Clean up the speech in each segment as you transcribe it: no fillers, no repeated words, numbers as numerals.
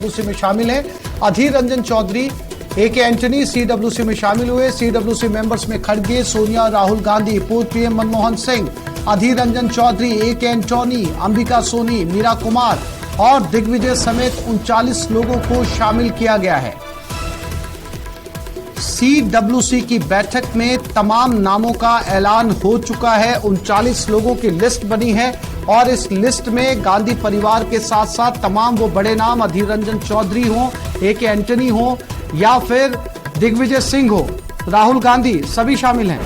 CWC में शामिल हैं। अधीर रंजन चौधरी, ए.के. एंटनी सीडब्ल्यूसी में शामिल हुए। सीडब्ल्यूसी मेंबर्स में खड़गे, सोनिया, राहुल गांधी, पूर्व पीएम मनमोहन सिंह, अधीर रंजन चौधरी, ए.के. एंटनी, अंबिका सोनी, मीरा कुमार और दिग्विजय समेत 39 लोगों को शामिल किया गया है। सीडब्ल्यूसी की बैठक में तमाम नामों का ऐलान हो चुका है। 39 लोगों की लिस्ट बनी है और इस लिस्ट में गांधी परिवार के साथ साथ तमाम वो बड़े नाम, अधीर रंजन चौधरी हो, ए.के. एंटनी हो या फिर दिग्विजय सिंह हो, राहुल गांधी, सभी शामिल हैं।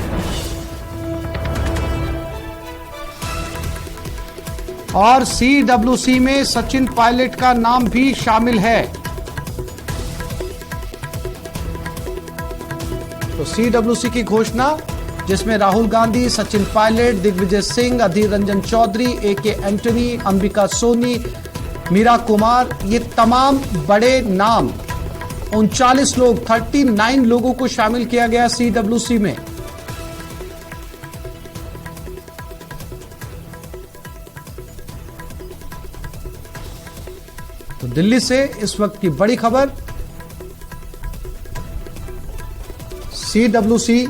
और सीडब्ल्यूसी में सचिन पायलट का नाम भी शामिल है। तो सीडब्ल्यूसी की घोषणा, जिसमें राहुल गांधी, सचिन पायलट, दिग्विजय सिंह, अधीर रंजन चौधरी, ए.के. एंटनी, अंबिका सोनी, मीरा कुमार, ये तमाम बड़े नाम 39 लोग, 39 लोगों को शामिल किया गया सीडब्ल्यूसी में। तो दिल्ली से इस वक्त की बड़ी खबर, सीडब्ल्यूसी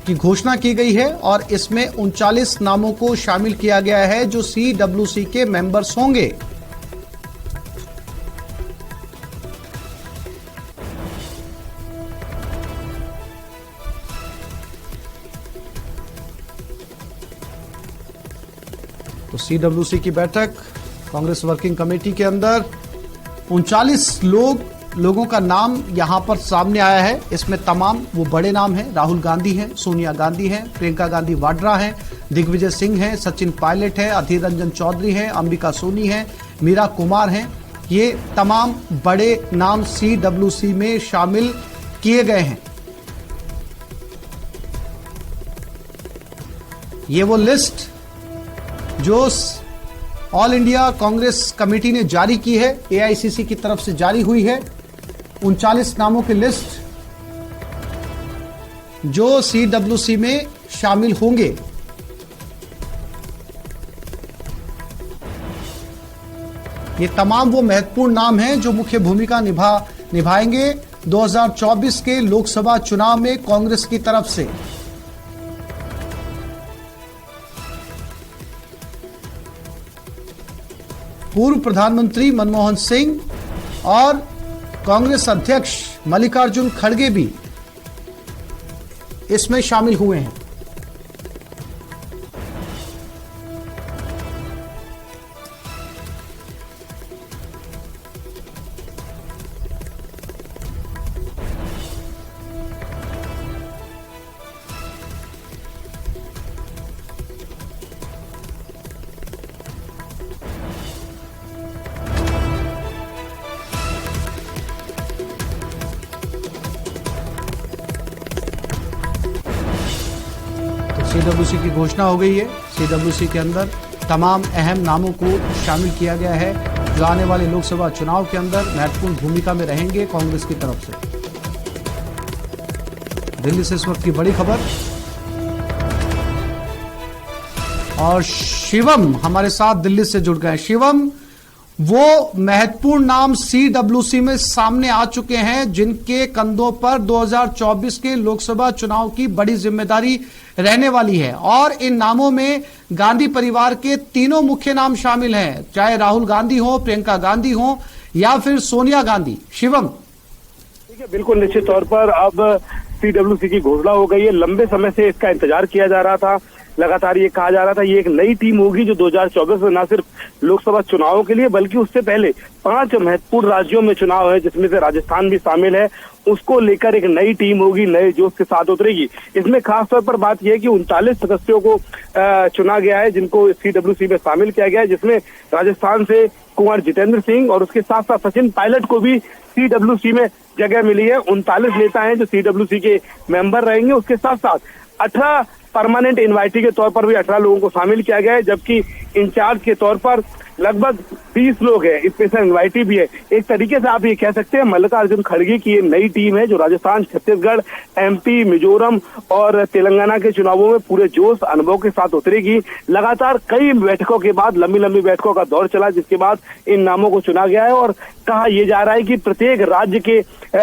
की घोषणा की गई है और इसमें 39 नामों को शामिल किया गया है जो सीडब्ल्यूसी के मेंबर्स होंगे। तो सीडब्ल्यूसी की बैठक कांग्रेस वर्किंग कमेटी के अंदर 39 लोगों का नाम यहां पर सामने आया है। इसमें तमाम वो बड़े नाम हैं, राहुल गांधी हैं, सोनिया गांधी हैं, प्रियंका गांधी वाड्रा हैं, दिग्विजय सिंह हैं, सचिन पायलट हैं, अधीर रंजन चौधरी हैं, अंबिका सोनी हैं, मीरा कुमार हैं। ये तमाम बड़े नाम सीडब्ल्यूसी में शामिल किए गए हैं। ये वो लिस्ट जो ऑल इंडिया कांग्रेस कमेटी ने जारी की है, एआईसीसी की तरफ से जारी हुई है। 39 नामों की लिस्ट जो सीडब्ल्यूसी में शामिल होंगे। ये तमाम वो महत्वपूर्ण नाम हैं जो मुख्य भूमिका निभाएंगे 2024 के लोकसभा चुनाव में कांग्रेस की तरफ से। पूर्व प्रधानमंत्री मनमोहन सिंह और कांग्रेस अध्यक्ष मल्लिकार्जुन खड़गे भी इसमें शामिल हुए हैं। सीडब्ल्यूसी की घोषणा हो गई है। सीडब्ल्यूसी के अंदर तमाम अहम नामों को शामिल किया गया है जो आने वाले लोकसभा चुनाव के अंदर महत्वपूर्ण भूमिका में रहेंगे कांग्रेस की तरफ से। दिल्ली से इस वक्त की बड़ी खबर। और शिवम हमारे साथ दिल्ली से जुड़ गए। शिवम, वो महत्वपूर्ण नाम सीडब्ल्यूसी में सामने आ चुके हैं जिनके कंधों पर 2024 के लोकसभा चुनाव की बड़ी जिम्मेदारी रहने वाली है और इन नामों में गांधी परिवार के तीनों मुख्य नाम शामिल हैं, चाहे राहुल गांधी हो, प्रियंका गांधी हो या फिर सोनिया गांधी। शिवम, ठीक है, बिल्कुल निश्चित तौर पर अब सीडब्ल्यूसी की घोषणा हो गई है। लंबे समय से इसका इंतजार किया जा रहा था। लगातार ये कहा जा रहा था ये एक नई टीम होगी जो 2024 में न सिर्फ लोकसभा चुनावों के लिए बल्कि उससे पहले 5 महत्वपूर्ण राज्यों में चुनाव है जिसमें से राजस्थान भी शामिल है, उसको लेकर एक नई टीम होगी, नए जोश के साथ उतरेगी। इसमें खास तौर पर बात यह है कि 39 सदस्यों को चुना गया है जिनको सीडब्ल्यूसी में शामिल किया गया है, जिसमें राजस्थान से कुंवर जितेंद्र सिंह और उसके साथ साथ सचिन पायलट को भी सीडब्ल्यूसी में जगह मिली है। 39 नेता हैं जो सीडब्ल्यूसी के मेंबर रहेंगे। उसके साथ साथ 18 परमानेंट इनवाइटी के तौर पर भी 18 लोगों को शामिल किया गया है, जबकि इंचार्ज के तौर पर लगभग 20 लोग हैं, स्पेशल इनवाइटी भी है। एक तरीके से आप ये कह सकते हैं मल्लिकार्जुन खड़गे की ये नई टीम है जो राजस्थान, छत्तीसगढ़, एमपी, मिजोरम और तेलंगाना के चुनावों में पूरे जोश अनुभव के साथ उतरेगी। लगातार कई बैठकों के बाद, लंबी लंबी बैठकों का दौर चला, जिसके बाद इन नामों को चुना गया है। और कहा यह जा रहा है कि प्रत्येक राज्य के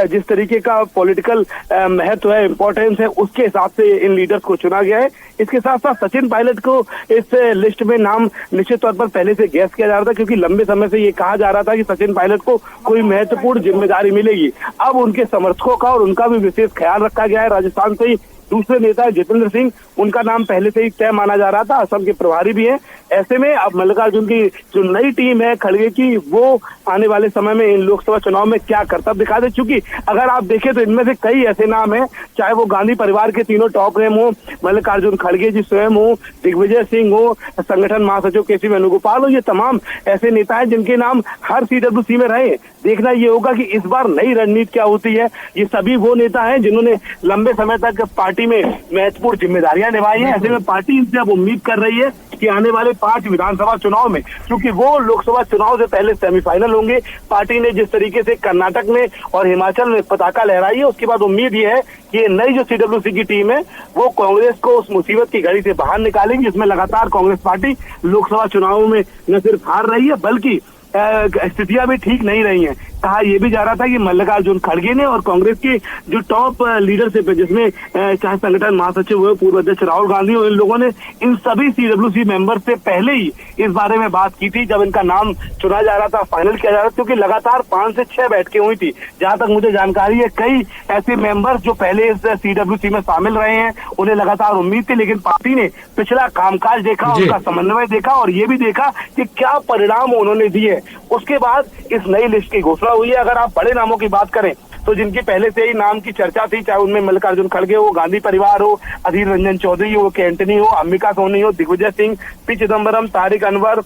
जिस तरीके का पॉलिटिकल महत्व है, इंपॉर्टेंस है, उसके हिसाब से इन लीडर्स को चुना गया है। इसके साथ साथ सचिन पायलट को इस लिस्ट में नाम निश्चित तौर पर पहले से गैस किया जा रहा था, क्योंकि लंबे समय से ये कहा जा रहा था कि सचिन पायलट को कोई महत्वपूर्ण जिम्मेदारी मिलेगी। अब उनके समर्थकों का और उनका भी विशेष ख्याल रखा गया है। राजस्थान से ही दूसरे नेता जितेंद्र सिंह, उनका नाम पहले से ही तय माना जा रहा था, असम के प्रभारी भी हैं। ऐसे में अब मल्लिकार्जुन की जो नई टीम है खड़गे की, वो आने वाले समय में इन लोकसभा चुनाव में क्या करतब दिखा दे। चूंकि अगर आप देखें तो इनमें से कई ऐसे नाम हैं, चाहे वो गांधी परिवार के तीनों टॉप नेम हो, मल्लिकार्जुन खड़गे जी स्वयं हो, दिग्विजय सिंह हो, संगठन महासचिव केसी वेणुगोपाल हो, ये तमाम ऐसे नेता हैं जिनके नाम हर सीडब्ल्यूसी में रहे। देखना ये होगा कि इस बार नई रणनीति क्या होती है। ये सभी वो नेता हैं जिन्होंने लंबे समय तक पार्टी में महत्वपूर्ण जिम्मेदारियां निभाई हैं। ऐसे में पार्टी इनसे अब उम्मीद कर रही है कि आने वाले 5 विधानसभा चुनाव में, क्योंकि वो लोकसभा चुनाव से पहले सेमीफाइनल होंगे, पार्टी ने जिस तरीके से कर्नाटक में और हिमाचल में पताका लहराई है, उसके बाद उम्मीद ये है कि ये नई जो सीडब्ल्यूसी की टीम है वो कांग्रेस को उस मुसीबत की घड़ी से बाहर निकालेंगी जिसमें लगातार कांग्रेस पार्टी लोकसभा चुनावों में न सिर्फ हार रही है बल्कि स्थितियां भी ठीक नहीं रही हैं। कहा यह भी जा रहा था कि मल्लिकार्जुन खड़गे ने और कांग्रेस के जो टॉप लीडरशिप है, जिसमें चाहे संगठन महासचिव हुए, पूर्व अध्यक्ष राहुल गांधी हो, इन लोगों ने इन सभी सीडब्ल्यूसी मेंबर से पहले ही इस बारे में बात की थी जब इनका नाम चुना जा रहा था, फाइनल किया जा रहा था। क्योंकि लगातार 5 से 6 बैठकें हुई थी। जहां तक मुझे जानकारी है, कई ऐसे मेंबर्स जो पहले इस सीडब्ल्यूसी में शामिल रहे हैं, उन्हें लगातार उम्मीद थी, लेकिन पार्टी ने पिछला कामकाज देखा, उनका समन्वय देखा और ये भी देखा कि क्या परिणाम उन्होंने दिए। उसके बाद इस नई लिस्ट की घोषणा हुई है। अगर आप बड़े नामों की बात करें तो जिनकी पहले से ही नाम की चर्चा थी, चाहे उनमें मल्लिकार्जुन खड़गे हो, गांधी परिवार हो, अधीर रंजन चौधरी हो, के एंटनी हो, अंबिका सोनी हो, दिग्विजय सिंह, पी चिदम्बरम, तारिक अनवर,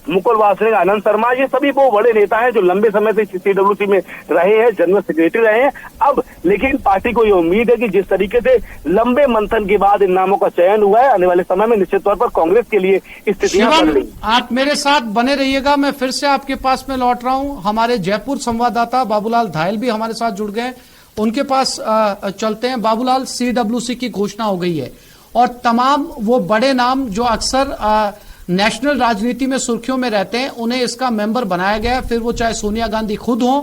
मुकुल वासनिक, आनंद शर्मा, ये सभी वो बड़े नेता हैं जो लंबे समय से सीडब्ल्यूसी में रहे हैं, जनरल सेक्रेटरी रहे हैं। अब लेकिन पार्टी को ये उम्मीद है कि जिस तरीके से लंबे मंथन के बाद इन नामों का चयन हुआ है, आने वाले समय में निश्चित तौर पर कांग्रेस के लिए स्थितियां बन रही। आप मेरे साथ बने रहिएगा, मैं फिर से आपके पास में लौट रहा हूं। हमारे जयपुर संवाददाता बाबूलाल धायल भी हमारे साथ जुड़ गए, उनके पास चलते हैं। बाबूलाल, सीडब्ल्यूसी की घोषणा हो गई है और तमाम वो बड़े नाम जो अक्सर नेशनल राजनीति में सुर्खियों में रहते हैं, उन्हें इसका मेंबर बनाया गया है। फिर वो चाहे सोनिया गांधी खुद हो,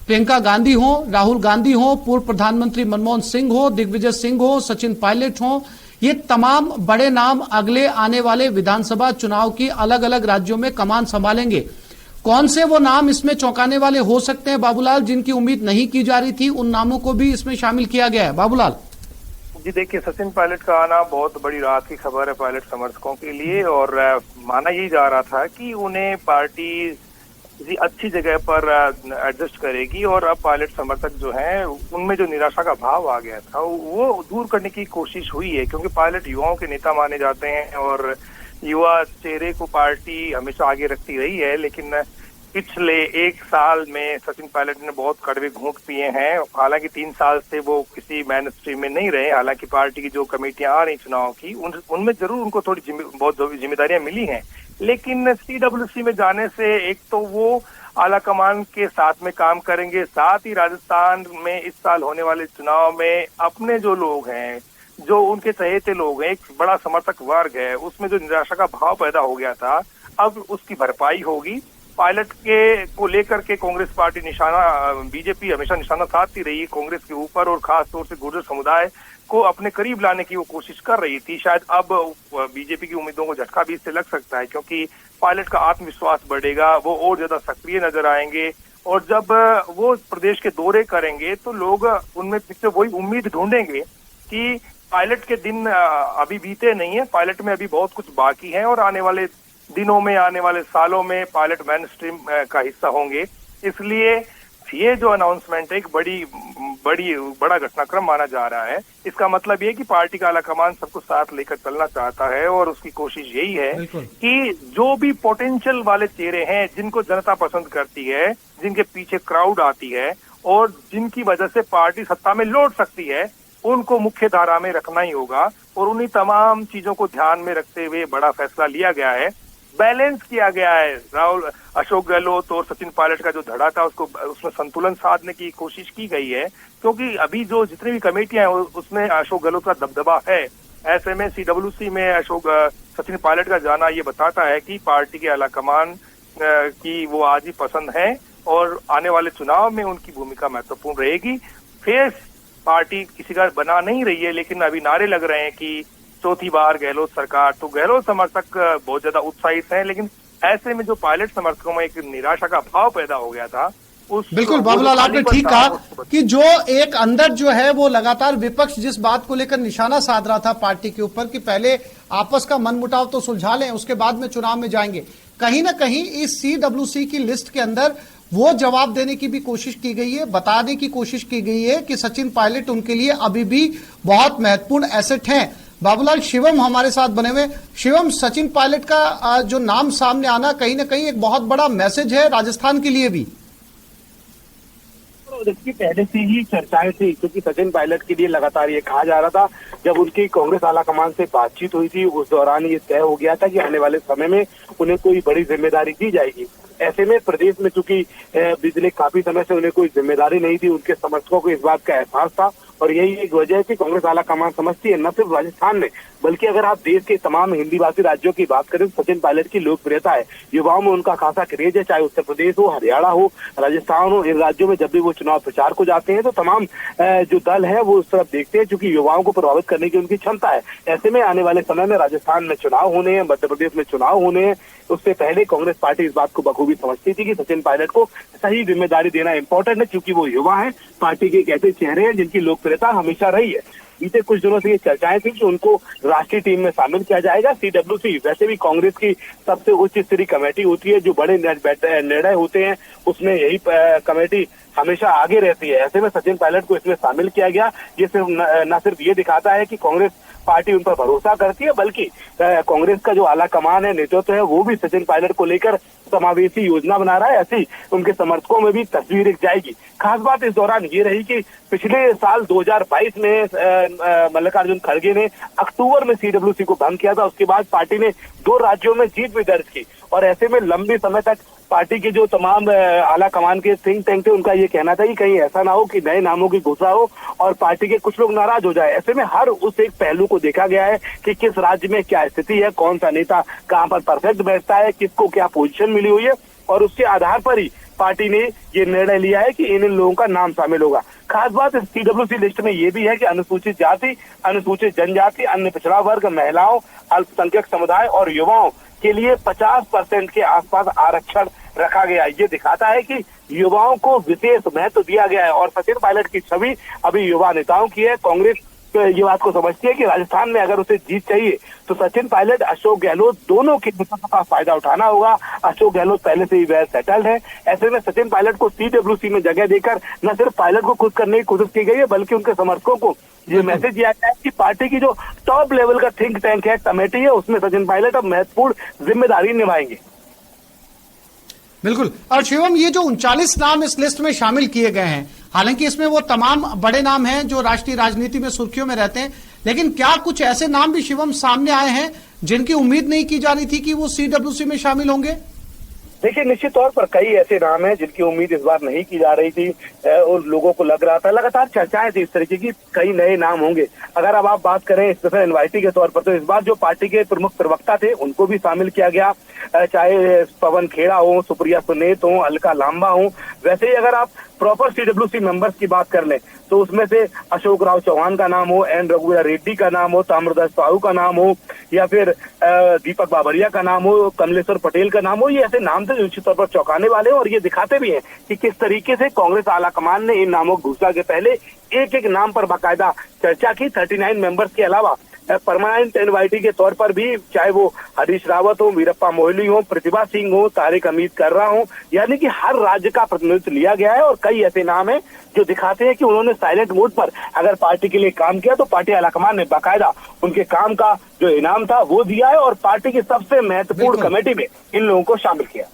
प्रियंका गांधी हो, राहुल गांधी हो, पूर्व प्रधानमंत्री मनमोहन सिंह हो, दिग्विजय सिंह हो, सचिन पायलट हो, ये तमाम बड़े नाम अगले आने वाले विधानसभा चुनाव की अलग अलग राज्यों में कमान संभालेंगे। कौन से वो नाम इसमें चौंकाने वाले हो सकते हैं बाबूलाल, जिनकी उम्मीद नहीं की जा रही थी, उन नामों को भी इसमें शामिल किया गया है? बाबूलाल जी देखिए, सचिन पायलट का आना बहुत बड़ी राहत की खबर है पायलट समर्थकों के लिए। और माना यही जा रहा था कि उन्हें पार्टी किसी अच्छी जगह पर एडजस्ट करेगी और अब पायलट समर्थक जो हैं उनमें जो निराशा का भाव आ गया था वो दूर करने की कोशिश हुई है, क्योंकि पायलट युवाओं के नेता माने जाते हैं और युवा चेहरे को पार्टी हमेशा आगे रखती रही है। लेकिन पिछले 1 साल में सचिन पायलट ने बहुत कड़वे घूंट पिए हैं। हालांकि 3 साल से वो किसी मेन स्ट्रीम में नहीं रहे। हालांकि पार्टी की जो कमेटियां आ रही चुनाव की उनमें जरूर उनको थोड़ी बहुत जिम्मेदारियां मिली हैं, लेकिन सीडब्ल्यूसी में जाने से एक तो वो आला कमान के साथ में काम करेंगे, साथ ही राजस्थान में इस साल होने वाले चुनाव में अपने जो लोग हैं, जो उनके चहेते लोग हैं, एक बड़ा समर्थक वर्ग है, उसमें जो निराशा का भाव पैदा हो गया था अब उसकी भरपाई होगी। पायलट के को लेकर के कांग्रेस पार्टी बीजेपी हमेशा निशाना साधती रही है कांग्रेस के ऊपर, और खास तौर से गुर्जर समुदाय को अपने करीब लाने की वो कोशिश कर रही थी। शायद अब बीजेपी की उम्मीदों को झटका भी इससे लग सकता है, क्योंकि पायलट का आत्मविश्वास बढ़ेगा, वो और ज्यादा सक्रिय नजर आएंगे और जब वो प्रदेश के दौरे करेंगे तो लोग उनमें फिर वही उम्मीद ढूंढेंगे कि पायलट के दिन अभी बीते नहीं है, पायलट में अभी बहुत कुछ बाकी है और आने वाले दिनों में, आने वाले सालों में पायलट मेन स्ट्रीम का हिस्सा होंगे। इसलिए ये जो अनाउंसमेंट है एक बड़ा घटनाक्रम माना जा रहा है। इसका मतलब ये कि पार्टी का आलाकमान सबको साथ लेकर चलना चाहता है और उसकी कोशिश यही है कि जो भी पोटेंशियल वाले चेहरे हैं, जिनको जनता पसंद करती है, जिनके पीछे क्राउड आती है और जिनकी वजह से पार्टी सत्ता में लौट सकती है, उनको मुख्य धारा में रखना ही होगा। और उन्हीं तमाम चीजों को ध्यान में रखते हुए बड़ा फैसला लिया गया है बैलेंस किया गया है। राहुल, अशोक गहलोत और सचिन पायलट का जो धड़ा था उसको उसमें संतुलन साधने की कोशिश की गई है, क्योंकि अभी जो जितनी भी कमेटियां हैं उसमें अशोक गहलोत का दबदबा है। ऐसे में सीडब्ल्यूसी में सचिन पायलट का जाना ये बताता है कि पार्टी के आलाकमान की वो आज ही पसंद है और आने वाले चुनाव में उनकी भूमिका महत्वपूर्ण रहेगी। फेस पार्टी किसी का बना नहीं रही है, लेकिन अभी नारे लग रहे हैं कि चौथी बार गहलोत सरकार, तो गहलोत समर्थक बहुत ज्यादा उत्साहित हैं। लेकिन ऐसे में जो पायलट समर्थकों में एक निराशा का भाव पैदा हो गया था, बिल्कुल बाबूलाल, आपने ठीक कहा कि जो एक अंदर जो है वो लगातार विपक्ष जिस बात को लेकर निशाना साध रहा था पार्टी के ऊपर कि पहले आपस का मनमुटाव तो सुलझा लें, उसके बाद में चुनाव में जाएंगे, कहीं ना कहीं इस सीडब्ल्यूसी की लिस्ट के अंदर वो जवाब देने की भी कोशिश की गई है, बताने की कोशिश की गई है कि सचिन पायलट उनके लिए अभी भी बहुत महत्वपूर्ण एसेट हैं। बाबूलाल, शिवम हमारे साथ बने हुए। शिवम, सचिन पायलट का जो नाम सामने आना कहीं ना कहीं एक बहुत बड़ा मैसेज है राजस्थान के लिए भी। इसकी पहले से ही चर्चाएं थी, क्योंकि सचिन पायलट के लिए लगातार ये कहा जा रहा था। जब उनकी कांग्रेस आलाकमान से बातचीत हुई थी उस दौरान ये तय हो गया था कि आने वाले समय में उन्हें कोई बड़ी जिम्मेदारी दी जाएगी। ऐसे में प्रदेश में चूंकि पिछले काफी समय से उन्हें कोई जिम्मेदारी नहीं थी, उनके समर्थकों को इस बात का एहसास था और यही एक वजह है कि कांग्रेस आलाकमान समझती है न सिर्फ राजस्थान में बल्कि अगर आप देश के तमाम हिंदी भाषी राज्यों की बात करें तो सचिन पायलट की लोकप्रियता है, युवाओं में उनका खासा क्रेज है। चाहे उत्तर प्रदेश हो, हरियाणा हो, राजस्थान हो, इन राज्यों में जब भी वो चुनाव प्रचार को जाते हैं तो तमाम जो दल है वो उस तरफ देखते हैं, क्योंकि युवाओं को प्रभावित करने की उनकी क्षमता है। ऐसे में आने वाले समय में राजस्थान में चुनाव होने हैं, मध्य प्रदेश में चुनाव होने हैं, उससे पहले कांग्रेस पार्टी इस बात को बखूबी समझती थी कि सचिन पायलट को सही जिम्मेदारी देना इंपॉर्टेंट है, क्योंकि वो युवा है, पार्टी के एक ऐसे चेहरे हैं जिनकी लोकप्रियता हमेशा रही है। बीते कुछ दिनों से ये चर्चाएं थी कि उनको राष्ट्रीय टीम में शामिल किया जाएगा। सीडब्ल्यूसी वैसे भी कांग्रेस की सबसे उच्च स्तरीय कमेटी होती है, जो बड़े निर्णय होते हैं उसमें यही कमेटी हमेशा आगे रहती है। ऐसे में सचिन पायलट को इसमें शामिल किया गया। ये सिर्फ न सिर्फ ये दिखाता है कि कांग्रेस पार्टी उन पर भरोसा करती है, बल्कि कांग्रेस का जो आला कमान है, नेतृत्व है, वो भी सचिन पायलट को लेकर समावेशी योजना बना रहा है। ऐसी उनके समर्थकों में भी तस्वीर एक जाएगी। खास बात इस दौरान ये रही कि पिछले साल 2022 में मल्लिकार्जुन खड़गे ने अक्टूबर में सीडब्ल्यूसी को भंग किया था। उसके बाद पार्टी ने 2 राज्यों में जीत भी दर्ज की और ऐसे में लंबे समय तक पार्टी के जो तमाम आला कमान के थिंक टैंक थे उनका ये कहना था कि कहीं ऐसा ना हो कि नए नामों की घोषणा हो और पार्टी के कुछ लोग नाराज हो जाए। ऐसे में हर उस एक पहलू को देखा गया है कि किस राज्य में क्या स्थिति है, कौन सा नेता कहां पर परफेक्ट बैठता है, किसको क्या पोजीशन मिली हुई है और उसके आधार पर ही पार्टी ने ये निर्णय लिया है कि इन लोगों का नाम शामिल होगा। खास बात इस सीडब्ल्यूसी लिस्ट में ये भी है कि अनुसूचित जाति, अनुसूचित जनजाति, अन्य पिछड़ा वर्ग, महिलाओं, अल्पसंख्यक समुदाय और युवाओं के लिए 50% के आसपास आरक्षण रखा गया। ये दिखाता है कि युवाओं को विशेष महत्व दिया गया है और सचिन पायलट की छवि अभी युवा नेताओं की है। कांग्रेस ये बात को समझती है कि राजस्थान में अगर उसे जीत चाहिए तो सचिन पायलट, अशोक गहलोत दोनों के नेतृत्व का फायदा उठाना होगा। अशोक गहलोत पहले से ही वेल सेटल्ड है। ऐसे में सचिन पायलट को सीडब्ल्यूसी में जगह देकर न सिर्फ पायलट को खुश करने की कोशिश की गई है बल्कि उनके समर्थकों को ये मैसेज दिया गया है कि पार्टी की जो टॉप लेवल का थिंक टैंक है, कमेटी है, उसमें सचिन पायलट अब महत्वपूर्ण जिम्मेदारी निभाएंगे। बिल्कुल। और शिवम, ये जो 39 नाम इस लिस्ट में शामिल किए गए हैं, हालांकि इसमें वो तमाम बड़े नाम हैं जो राष्ट्रीय राजनीति में सुर्खियों में रहते हैं, लेकिन क्या कुछ ऐसे नाम भी शिवम सामने आए हैं जिनकी उम्मीद नहीं की जा रही थी कि वो सीडब्ल्यूसी में शामिल होंगे? देखिए, निश्चित तौर पर कई ऐसे नाम हैं जिनकी उम्मीद इस बार नहीं की जा रही थी और लोगों को लग रहा था, लगातार चर्चाएं थी इस तरीके की कई नए नाम होंगे। अगर अब आप बात करें स्पेशल इनवाइटी के तौर पर तो इस बार जो पार्टी के प्रमुख प्रवक्ता थे उनको भी शामिल किया गया, चाहे पवन खेड़ा हो, सुप्रिया सुनेत हो, अलका लांबा हो। वैसे ही अगर आप प्रॉपर सीडब्ल्यूसी मेंबर्स की बात कर लें तो उसमें से अशोक राव चौहान का नाम हो, एन रघुवीर रेड्डी का नाम हो, ताम्रध्वज साहू का नाम हो या फिर दीपक बाबरिया का नाम हो, कमलेश्वर पटेल का नाम हो, ये ऐसे नाम थे जो निश्चित तौर पर चौंकाने वाले हैं और ये दिखाते भी हैं कि किस तरीके से कांग्रेस आलाकमान ने इन नामों की घोषणा के पहले एक एक नाम पर बाकायदा चर्चा की। 39 मेंबर्स के अलावा परमानेंट इनवाइटी के तौर पर भी चाहे वो हरीश रावत हो, वीरप्पा मोइली हो, प्रतिभा सिंह हो, तारिक अमीद कर्रा हो, यानी कि हर राज्य का प्रतिनिधित्व लिया गया है और कई ऐसे नाम हैं जो दिखाते हैं कि उन्होंने साइलेंट मोड पर अगर पार्टी के लिए काम किया तो पार्टी आलाकमान ने बाकायदा उनके काम का जो इनाम था वो दिया है और पार्टी की सबसे महत्वपूर्ण कमेटी में इन लोगों को शामिल किया।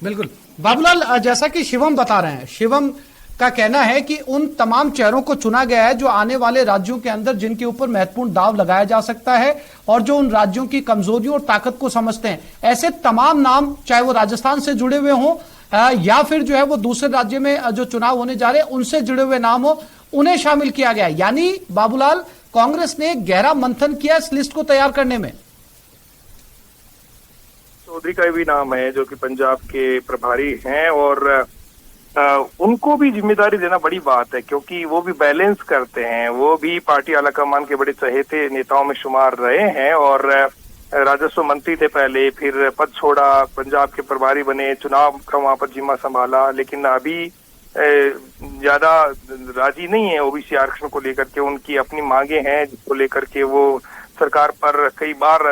बिल्कुल बाबूलाल, जैसा कि शिवम बता रहे हैं, शिवम का कहना है कि उन तमाम चेहरों को चुना गया है जो आने वाले राज्यों के अंदर जिनके ऊपर महत्वपूर्ण दाव लगाया जा सकता है और जो उन राज्यों की कमजोरियों और ताकत को समझते हैं। ऐसे तमाम नाम, चाहे वो राजस्थान से जुड़े हुए हों या फिर जो है वो दूसरे राज्य में जो चुनाव होने जा रहे हैं उनसे जुड़े हुए नाम हो, उन्हें शामिल किया गया। यानी बाबूलाल, कांग्रेस ने गहरा मंथन किया इस लिस्ट को तैयार करने में। चौधरी का भी नाम है जो कि पंजाब के प्रभारी हैं और उनको भी जिम्मेदारी देना बड़ी बात है, क्योंकि वो भी बैलेंस करते हैं। वो भी पार्टी आलाकमान के बड़े चहेते नेताओं में शुमार रहे हैं और राजस्व मंत्री थे पहले, फिर पद छोड़ा, पंजाब के प्रभारी बने, चुनाव का वहां पर जिम्मा संभाला, लेकिन अभी ज्यादा राजी नहीं है ओबीसी आरक्षण को लेकर के। उनकी अपनी मांगे हैं जिसको लेकर के वो सरकार पर कई बार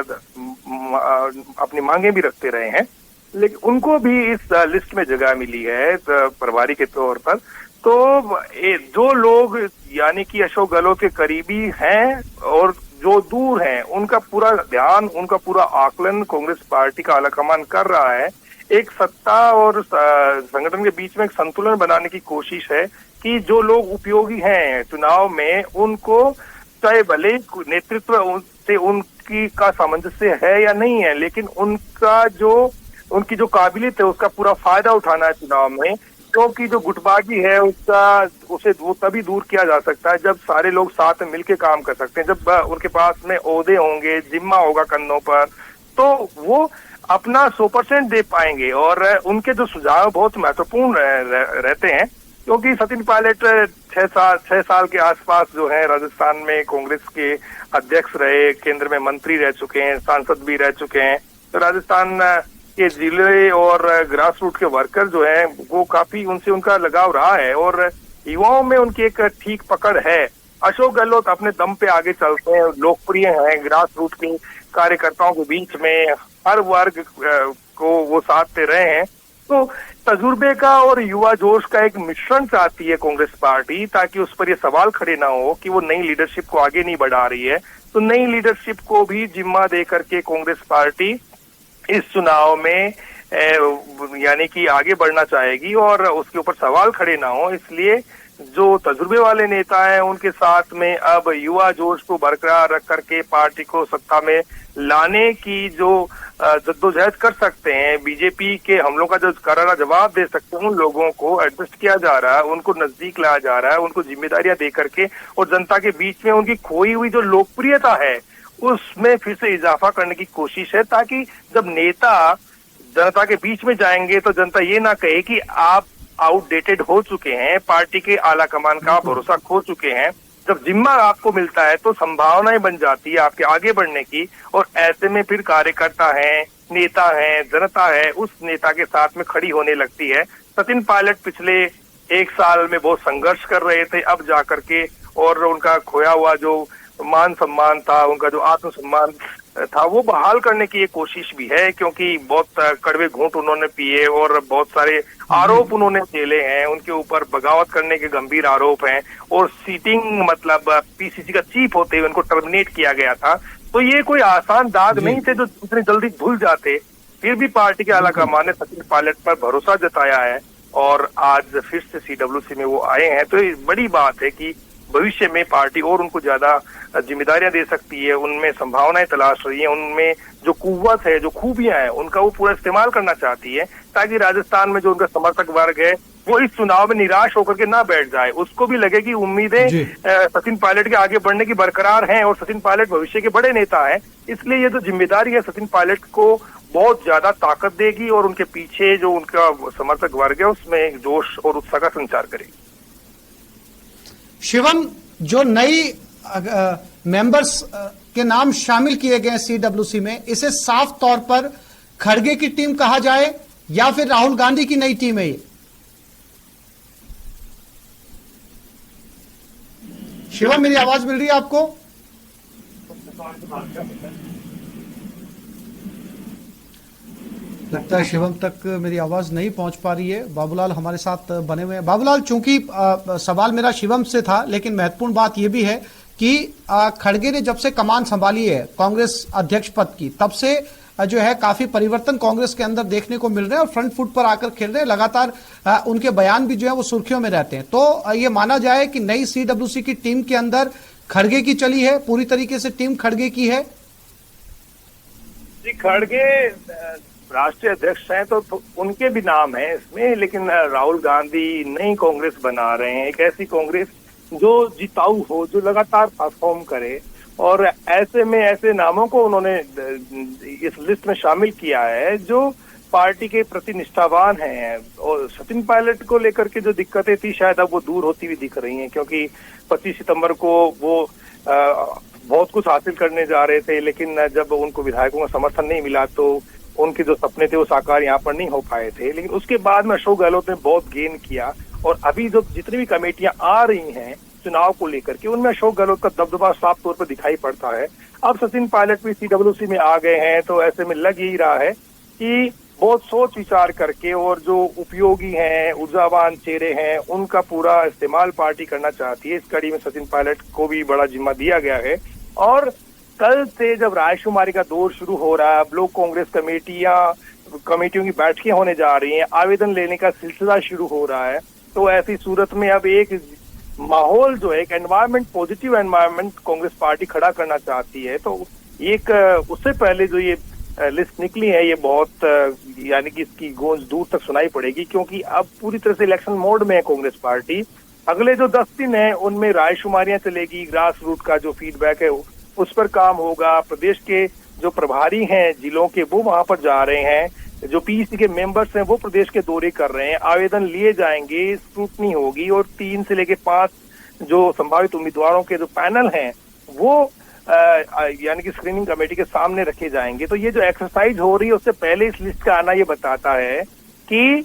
अपनी मांगे भी रखते रहे हैं, लेकिन उनको भी इस लिस्ट में जगह मिली है प्रभारी के तौर पर। तो जो लोग यानी कि अशोक गहलोत के करीबी हैं और जो दूर हैं, उनका पूरा ध्यान, उनका पूरा आकलन कांग्रेस पार्टी का आलाकमान कर रहा है। एक सत्ता और संगठन के बीच में एक संतुलन बनाने की कोशिश है कि जो लोग उपयोगी हैं चुनाव में, उनको चाहे भले नेतृत्व से उनकी का सामंजस्य है या नहीं है, लेकिन उनकी जो काबिलियत है उसका पूरा फायदा उठाना है चुनाव में। क्योंकि जो गुटबाजी है उसे वो तभी दूर किया जा सकता है जब सारे लोग साथ में मिलकर काम कर सकते हैं, जब उनके पास में ओहदे होंगे, जिम्मा होगा कंधों पर, तो वो अपना 100% दे पाएंगे। और उनके जो सुझाव बहुत महत्वपूर्ण रहते हैं, क्योंकि सचिन पायलट 6 साल के आसपास जो है राजस्थान में कांग्रेस के अध्यक्ष रहे, केंद्र में मंत्री रह चुके हैं, सांसद भी रह चुके हैं। तो राजस्थान के जिले और ग्रास रूट के वर्कर जो है वो काफी उनसे उनका लगाव रहा है और युवाओं में उनकी एक ठीक पकड़ है। अशोक गहलोत अपने दम पे आगे चलते हैं, लोकप्रिय हैं ग्रास रूट के कार्यकर्ताओं के बीच में, हर वर्ग को वो साथ दे रहे हैं। तो तजुर्बे का और युवा जोश का एक मिश्रण चाहती है कांग्रेस पार्टी, ताकि उस पर ये सवाल खड़े ना हो कि वो नई लीडरशिप को आगे नहीं बढ़ा रही है। तो नई लीडरशिप को भी जिम्मा दे करके कांग्रेस पार्टी इस चुनाव में यानी कि आगे बढ़ना चाहेगी और उसके ऊपर सवाल खड़े ना हो। इसलिए जो तजुर्बे वाले नेता हैं उनके साथ में अब युवा जोश को बरकरार रख करके पार्टी को सत्ता में लाने की जो जद्दोजहद कर सकते हैं, बीजेपी के हमलों का जो करारा जवाब दे सकते हैं, उन लोगों को एडजस्ट किया जा रहा है, उनको नजदीक लाया जा रहा है, उनको जिम्मेदारियां दे करके और जनता के बीच में उनकी खोई हुई जो लोकप्रियता है उसमें फिर से इजाफा करने की कोशिश है, ताकि जब नेता जनता के बीच में जाएंगे तो जनता ये ना कहे कि आप आउटडेटेड हो चुके हैं, पार्टी के आला कमान का भरोसा खो चुके हैं। जब जिम्मा आपको मिलता है तो संभावनाएं बन जाती है आपके आगे बढ़ने की, और ऐसे में फिर कार्यकर्ता है, नेता है, जनता है, उस नेता के साथ में खड़ी होने लगती है। सचिन पायलट पिछले 1 साल में बहुत संघर्ष कर रहे थे, अब जाकर के और उनका खोया हुआ जो मान सम्मान था, उनका जो आत्मसम्मान था, वो बहाल करने की एक कोशिश भी है, क्योंकि बहुत कड़वे घूंट उन्होंने पिए और बहुत सारे आरोप उन्होंने झेले हैं। उनके ऊपर बगावत करने के गंभीर आरोप हैं और सीटिंग मतलब पीसीसी का चीफ होते हुए उनको टर्मिनेट किया गया था। तो ये कोई आसान दाग नहीं थे जो इतनी जल्दी धुल जाते। फिर भी पार्टी के आलाकमान ने सचिन पायलट पर भरोसा जताया है और आज फिर से सीडब्ल्यूसी में वो आए हैं। तो ये बड़ी बात है कि भविष्य में पार्टी और उनको ज्यादा जिम्मेदारियां दे सकती है, उनमें संभावनाएं तलाश रही है, उनमें जो कुव्वत है, जो खूबियां हैं, उनका वो पूरा इस्तेमाल करना चाहती है, ताकि राजस्थान में जो उनका समर्थक वर्ग है वो इस चुनाव में निराश होकर के ना बैठ जाए। उसको भी लगे कि उम्मीदें सचिन पायलट के आगे बढ़ने की बरकरार हैं और सचिन पायलट भविष्य के बड़े नेता हैं। इसलिए ये जो जिम्मेदारी है सचिन पायलट को बहुत ज्यादा ताकत देगी और उनके पीछे जो उनका समर्थक वर्ग है उसमें जोश और उत्साह का संचार करेगी। शिवम, जो नई मेंबर्स के नाम शामिल किए गए सीडब्ल्यूसी में, इसे साफ तौर पर खड़गे की टीम कहा जाए या फिर राहुल गांधी की नई टीम है ये? शिवम, मेरी आवाज मिल रही है आपको? लगता है शिवम तक मेरी आवाज नहीं पहुंच पा रही है। बाबूलाल हमारे साथ बने हुए हैं। बाबूलाल, चूंकि सवाल मेरा शिवम से था, लेकिन महत्वपूर्ण बात यह भी है कि खड़गे ने जब से कमान संभाली है कांग्रेस अध्यक्ष पद की, तब से जो है काफी परिवर्तन कांग्रेस के अंदर देखने को मिल रहे हैं और फ्रंट फुट पर आकर खेल रहे हैं। लगातार उनके बयान भी जो है वो सुर्खियों में रहते हैं। तो ये माना जाए कि नई सीडब्ल्यूसी की टीम के अंदर खड़गे की चली है, पूरी तरीके से टीम खड़गे की है। जी, खड़गे राष्ट्रीय अध्यक्ष हैं तो उनके भी नाम है इसमें, लेकिन राहुल गांधी नई कांग्रेस बना रहे हैं, एक ऐसी कांग्रेस जो जिताऊ हो, जो लगातार परफॉर्म करे, और ऐसे में ऐसे नामों को उन्होंने इस लिस्ट में शामिल किया है जो पार्टी के प्रति निष्ठावान हैं। और सचिन पायलट को लेकर के जो दिक्कतें थी शायद अब वो दूर होती हुई दिख रही हैं, क्योंकि 25 सितंबर को वो बहुत कुछ हासिल करने जा रहे थे, लेकिन जब उनको विधायकों का समर्थन नहीं मिला तो उनके जो सपने थे वो साकार यहाँ पर नहीं हो पाए थे। लेकिन उसके बाद में अशोक गहलोत ने बहुत गेन किया, और अभी जो जितनी भी कमेटियां आ रही हैं चुनाव को लेकर के, उनमें अशोक गहलोत का दबदबा साफ तौर पर दिखाई पड़ता है। अब सचिन पायलट भी सीडब्ल्यूसी में आ गए हैं, तो ऐसे में लग ही रहा है कि बहुत सोच विचार करके और जो उपयोगी हैं, ऊर्जावान चेहरे हैं, उनका पूरा इस्तेमाल पार्टी करना चाहती है। इस कड़ी में सचिन पायलट को भी बड़ा जिम्मा दिया गया है। और कल से जब रायशुमारी का दौर शुरू हो रहा है, अब लोग कांग्रेस कमेटियों की बैठकें होने जा रही हैं, आवेदन लेने का सिलसिला शुरू हो रहा है, तो ऐसी सूरत में अब एक माहौल जो है, एक environment, positive environment Congress party खड़ा करना चाहती है। तो एक उससे पहले जो ये लिस्ट निकली है, ये बहुत यानी कि इसकी गूंज दूर तक सुनाई पड़ेगी, क्योंकि अब पूरी तरह से इलेक्शन मोड में है कांग्रेस पार्टी। अगले जो 10 दिन है उनमें रायशुमारियां चलेगी, ग्रास रूट का जो फीडबैक है उस पर काम होगा। प्रदेश के जो प्रभारी हैं जिलों के, वो वहां पर जा रहे हैं, जो पीसी के मेंबर्स हैं वो प्रदेश के दौरे कर रहे हैं, आवेदन लिए जाएंगे, स्क्रूटनी होगी, और 3 से लेके 5 जो संभावित उम्मीदवारों के जो पैनल हैं वो यानी कि स्क्रीनिंग कमेटी के सामने रखे जाएंगे। तो ये जो एक्सरसाइज हो रही है उससे पहले इस लिस्ट का आना ये बताता है कि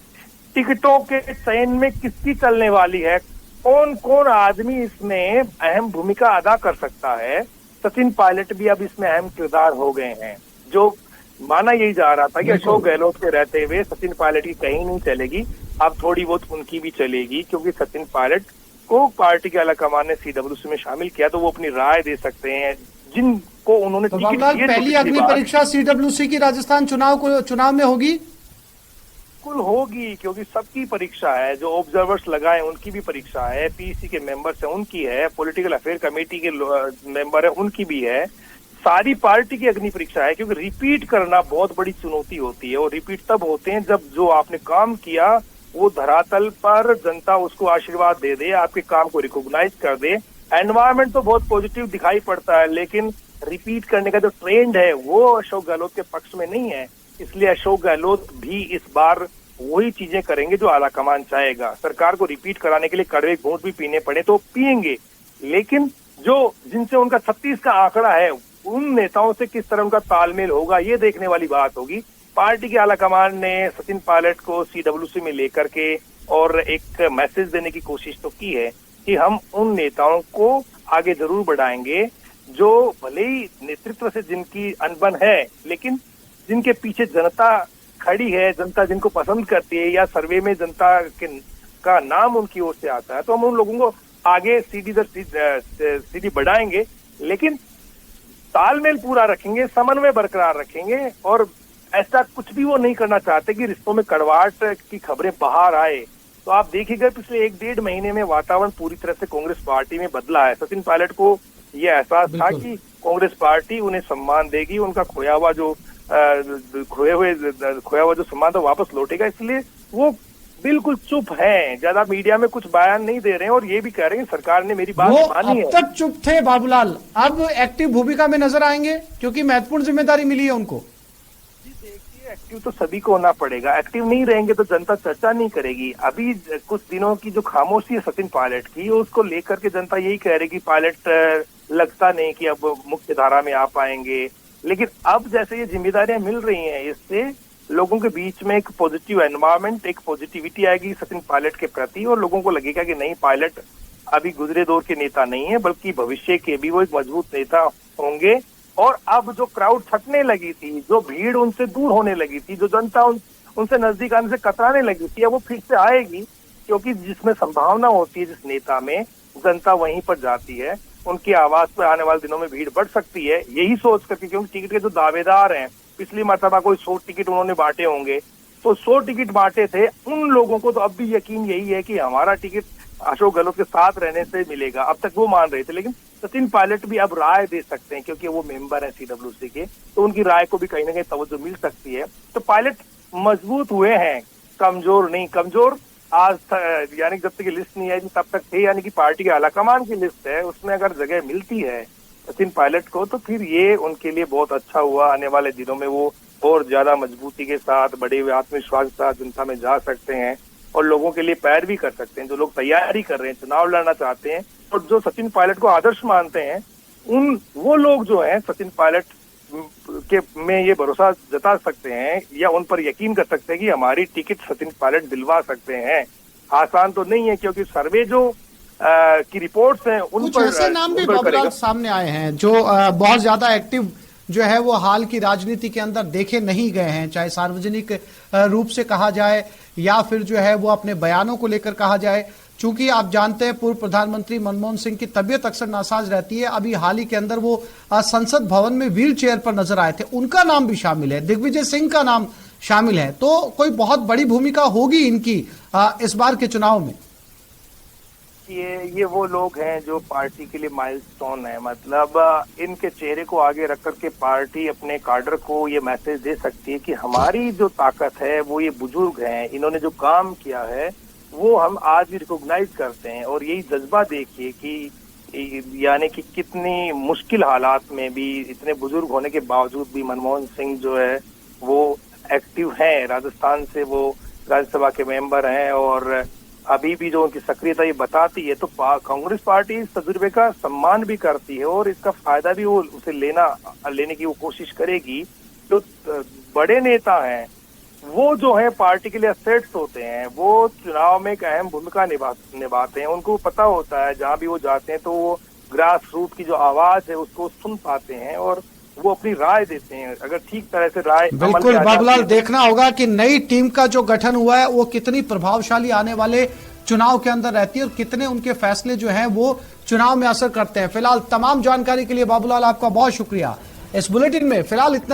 टिकटों के चयन में किसकी चलने वाली है, कौन कौन आदमी इसमें अहम भूमिका अदा कर सकता है। सचिन पायलट भी अब इसमें अहम किरदार हो गए हैं। जो माना यही जा रहा था कि अशोक गहलोत के रहते हुए सचिन पायलट की कहीं नहीं चलेगी, अब थोड़ी बहुत उनकी भी चलेगी, क्योंकि सचिन पायलट को पार्टी के आलाकमान ने सीडब्ल्यूसी में शामिल किया, तो वो अपनी राय दे सकते हैं जिनको उन्होंने तो पहली अग्नि परीक्षा सीडब्ल्यूसी की राजस्थान चुनाव में होगी, बिल्कुल होगी, क्योंकि सबकी परीक्षा है। जो ऑब्जर्वर्स लगाए उनकी भी परीक्षा है, पीसी के मेंबर्स हैं उनकी है, पॉलिटिकल अफेयर कमेटी के मेंबर है उनकी भी है, सारी पार्टी की अग्नि परीक्षा है। क्योंकि रिपीट करना बहुत बड़ी चुनौती होती है, और रिपीट तब होते हैं जब जो आपने काम किया वो धरातल पर जनता उसको आशीर्वाद दे दे, आपके काम को रिकॉग्नाइज कर दे। एनवायरमेंट तो बहुत पॉजिटिव दिखाई पड़ता है, लेकिन रिपीट करने का जो ट्रेंड है वो अशोक गहलोत के पक्ष में नहीं है। इसलिए अशोक गहलोत भी इस बार वही चीजें करेंगे जो आलाकमान चाहेगा। सरकार को रिपीट कराने के लिए कड़वे घूंट भी पीने पड़े तो पिएंगे, लेकिन जो जिनसे उनका 36 का आंकड़ा है उन नेताओं से किस तरह उनका तालमेल होगा, ये देखने वाली बात होगी। पार्टी के आलाकमान ने सचिन पायलट को सीडब्ल्यूसी में लेकर के और एक मैसेज देने की कोशिश तो की है कि हम उन नेताओं को आगे जरूर बढ़ाएंगे जो भले ही नेतृत्व से जिनकी अनबन है, लेकिन जिनके पीछे जनता खड़ी है, जनता जिनको पसंद करती है, या सर्वे में जनता का नाम उनकी ओर से आता है, तो हम उन लोगों को आगे सीधी दर सीधी बढ़ाएंगे, लेकिन तालमेल पूरा रखेंगे, समन्वय बरकरार रखेंगे। और ऐसा कुछ भी वो नहीं करना चाहते कि रिश्तों में कड़वाहट की खबरें बाहर आए। तो आप देखिएगा पिछले 1-1.5 महीने में वातावरण पूरी तरह से कांग्रेस पार्टी में बदला है। सचिन पायलट को यह एहसास था कि कांग्रेस पार्टी उन्हें सम्मान देगी, उनका खोया हुआ जो सम्मान था वापस लौटेगा, इसलिए वो बिल्कुल चुप हैं, ज्यादा मीडिया में कुछ बयान नहीं दे रहे हैं, और ये भी कह रहे हैं सरकार ने मेरी बात मानी है। अब तक चुप थे बाबूलाल, अब एक्टिव भूमिका में नजर आएंगे क्योंकि महत्वपूर्ण जिम्मेदारी मिली है उनको। देखिए, एक्टिव तो सभी को होना पड़ेगा, एक्टिव नहीं रहेंगे तो जनता चर्चा नहीं करेगी। अभी कुछ दिनों की जो खामोशी है सचिन पायलट की, उसको लेकर के जनता यही कह रही कि पायलट लगता नहीं कि अब मुख्य धारा में आ पाएंगे, लेकिन अब जैसे ये जिम्मेदारियां मिल रही हैं, इससे लोगों के बीच में एक पॉजिटिव एनवायरनमेंट, एक पॉजिटिविटी आएगी सचिन पायलट के प्रति, और लोगों को लगेगा कि नहीं, पायलट अभी गुजरे दौर के नेता नहीं है, बल्कि भविष्य के भी वो एक मजबूत नेता होंगे। और अब जो क्राउड छटने लगी थी, जो भीड़ उनसे दूर होने लगी थी, जो जनता उनसे नजदीक आने से कतराने लगी थी, अब वो फिर से आएगी, क्योंकि जिसमें संभावना होती है जिस नेता में, जनता वहीं पर जाती है। उनकी आवाज पर आने वाले दिनों में भीड़ बढ़ सकती है, यही सोच करके, क्योंकि टिकट के जो दावेदार हैं पिछली मरतबा कोई 100 टिकट उन्होंने बांटे होंगे, तो 100 टिकट बांटे थे उन लोगों को, तो अब भी यकीन यही है कि हमारा टिकट अशोक गहलोत के साथ रहने से मिलेगा। अब तक वो मान रहे थे, लेकिन सचिन पायलट भी अब राय दे सकते हैं क्योंकि वो मेंबर है सीडब्ल्यूसी के, तो उनकी राय को भी कहीं ना कहीं तवज्जो मिल सकती है। तो पायलट मजबूत हुए हैं, कमजोर नहीं। कमजोर आज यानी जब तक की लिस्ट नहीं आई तब तक थे, यानी कि पार्टी के आलाकमान की लिस्ट है, उसमें अगर जगह मिलती है सचिन पायलट को तो फिर ये उनके लिए बहुत अच्छा हुआ। आने वाले दिनों में वो और ज्यादा मजबूती के साथ, बड़े हुए आत्मविश्वास के साथ जनता में जा सकते हैं और लोगों के लिए पैरवी कर सकते हैं। जो लोग तैयारी कर रहे हैं, चुनाव लड़ना चाहते हैं और जो सचिन पायलट को आदर्श मानते हैं, वो लोग जो हैं सचिन पायलट के में ये भरोसा जता सकते हैं या उन पर यकीन कर सकते हैं कि हमारी टिकट सचिन पायलट दिलवा सकते हैं। आसान तो नहीं है क्योंकि सर्वे जो की रिपोर्ट्स हैं उन कुछ पर ऐसे नाम भी बाबूलाल सामने आए हैं जो बहुत ज्यादा एक्टिव जो है वो हाल की राजनीति के अंदर देखे नहीं गए हैं, चाहे सार्वजनिक रूप से कहा जाए या फिर जो है वो अपने बयानों को लेकर कहा जाए। चूंकि आप जानते हैं पूर्व प्रधानमंत्री मनमोहन सिंह की तबीयत अक्सर नासाज रहती है, अभी हाल ही के अंदर वो संसद भवन में व्हील चेयर पर नजर आए थे, उनका नाम भी शामिल है, दिग्विजय सिंह का नाम शामिल है। तो कोई बहुत बड़ी भूमिका होगी इनकी इस बार के चुनाव में। ये वो लोग हैं जो पार्टी के लिए माइलस्टोन है। मतलब इनके चेहरे को आगे रख करके पार्टी अपने काडर को ये मैसेज दे सकती है कि हमारी जो ताकत है वो ये बुजुर्ग हैं, इन्होंने जो काम किया है वो हम आज भी रिकॉग्नाइज करते हैं। और यही जज्बा देखिए कि यानी कि कितनी मुश्किल हालात में भी इतने बुजुर्ग होने के बावजूद भी मनमोहन सिंह जो है वो एक्टिव हैं। राजस्थान से वो राज्यसभा के मेंबर हैं और अभी भी जो उनकी सक्रियता ये बताती है। तो कांग्रेस पार्टी इस तजुर्बे का सम्मान भी करती है और इसका फायदा भी वो उसे लेने की वो कोशिश करेगी। जो बड़े नेता हैं वो जो है पार्टी के लिए असेट्स होते हैं, वो चुनाव में एक अहम भूमिका निभाते हैं। उनको पता होता है जहां भी वो जाते हैं तो वो ग्रास रूट की जो आवाज है उसको सुन पाते हैं और वो अपनी राय देते हैं। अगर ठीक तरह से राय बिल्कुल बाबूलाल, देखना होगा कि नई टीम का जो गठन हुआ है वो कितनी प्रभावशाली आने वाले चुनाव के अंदर रहती है और कितने उनके फैसले जो हैं वो चुनाव में असर करते हैं। फिलहाल तमाम जानकारी के लिए बाबूलाल आपका बहुत शुक्रिया। इस बुलेटिन में फिलहाल इतना